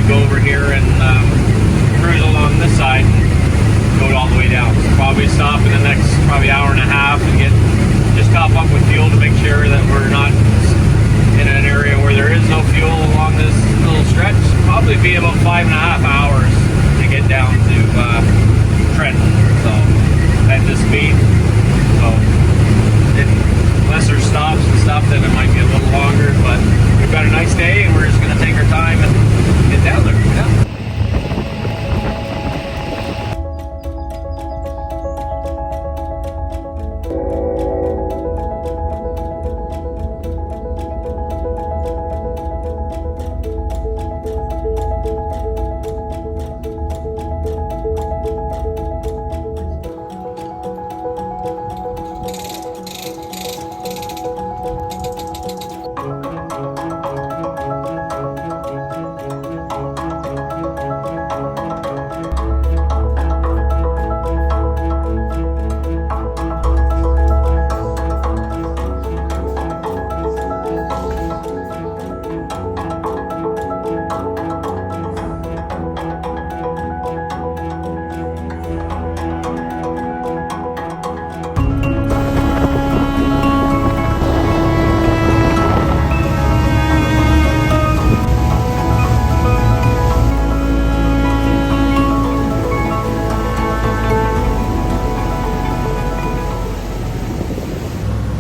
go over here and cruise along this side and go all the way down. So probably stop in the next probably hour and a half and just top up with fuel to make sure that we're not in an area where there is no fuel along this little stretch. Probably be about 5.5 hours to get down to Trenton. So at this speed. So unless there's stops and stuff, then it might be a little longer. But we've got a nice day, and we're just going to take our time and get down there. Yeah.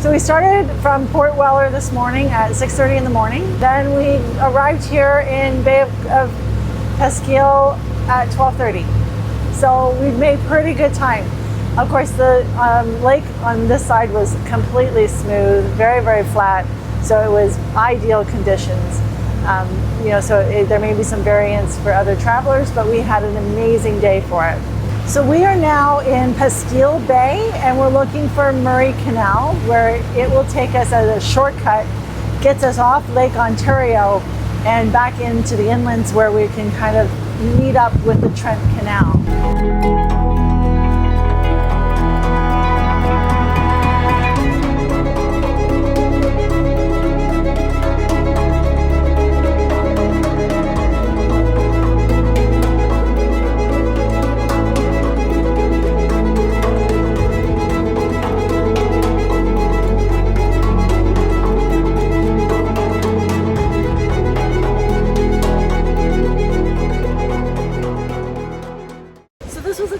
So we started from Port Weller this morning at 6:30 in the morning. Then we arrived here in Bay of Pasquille at 12:30. So we've made pretty good time. Of course, the lake on this side was completely smooth, very, very flat. So it was ideal conditions. There may be some variance for other travelers, but we had an amazing day for it. So we are now in Pasquille Bay, and we're looking for Murray Canal, where it will take us as a shortcut, gets us off Lake Ontario and back into the inlands where we can kind of meet up with the Trent Canal.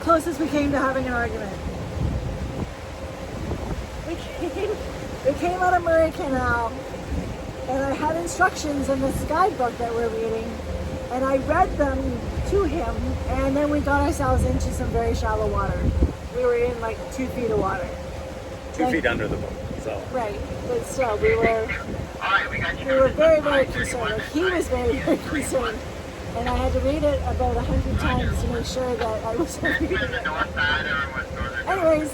Closest we came to having an argument. We came out of Murray Canal, and I had instructions in this guidebook that we're reading, and I read them to him, and then we got ourselves into some very shallow water. We were in like 2 feet of water. 2 feet under the boat. So. Right, but still, we were very, very concerned. Like, he was very, very concerned. And I had to read it about 100 times to make sure that I was reading it. Anyways,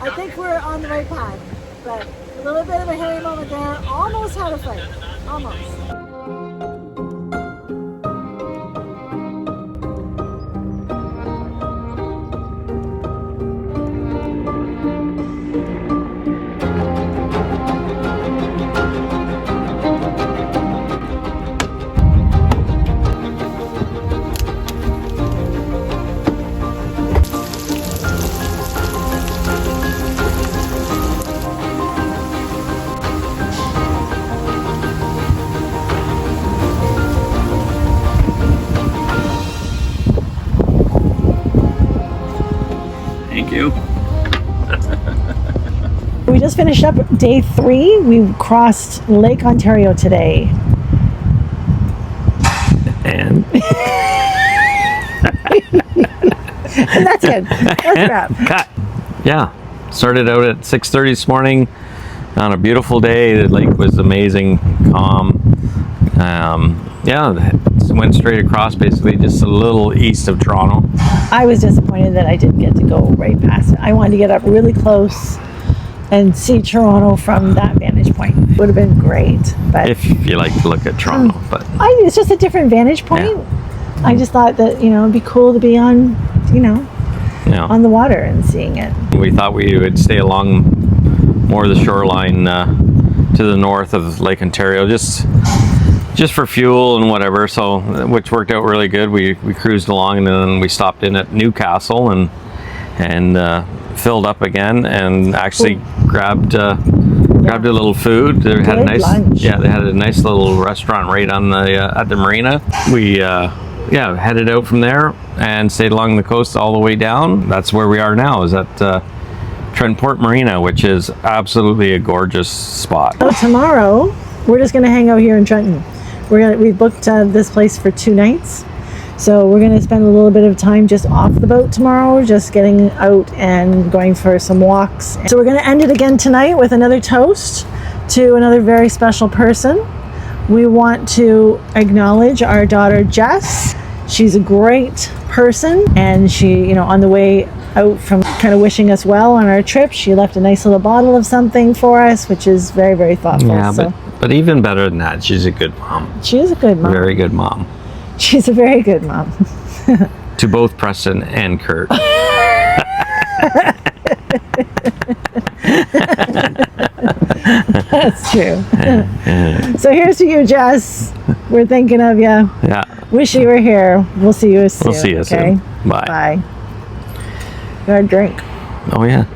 I think we're on the right path, but a little bit of a hairy moment there. Almost had a fight. Almost. We just finished up day 3. We crossed Lake Ontario today. And and that's it. That's a wrap. Cut. Yeah. Started out at 6:30 this morning on a beautiful day. The lake was amazing, calm. Went straight across, basically just a little east of Toronto. I was disappointed that I didn't get to go right past it. I wanted to get up really close and see Toronto from that vantage point. Would have been great, but if you like to look at Toronto, but it's just a different vantage point. Yeah. I just thought that it'd be cool to be on, on the water and seeing it. We thought we would stay along more of the shoreline to the north of Lake Ontario, just just for fuel and whatever. So, which worked out really good. We cruised along, and then we stopped in at Newcastle and filled up again, and actually grabbed a little food. They had a Good nice lunch. they had a nice little restaurant right on the at the marina. We headed out from there and stayed along the coast all the way down. That's where we are now, is at Trentport Marina, which is absolutely a gorgeous spot. So tomorrow, we're just going to hang out here in Trenton. We booked this place for 2 nights. So we're going to spend a little bit of time just off the boat tomorrow, just getting out and going for some walks. So we're going to end it again tonight with another toast to another very special person. We want to acknowledge our daughter Jess. She's a great person, and she, on the way out from kind of wishing us well on our trip, she left a nice little bottle of something for us, which is very, very thoughtful. Yeah, so but even better than that, she's a good mom. she is a good mom. Very good mom. She's a very good mom. To both Preston and Kurt. That's true. So here's to you, Jess. We're thinking of you. Yeah. Wish you were here. We'll see you soon. We'll see you okay? soon. Bye. Bye. Got a drink. Oh, yeah.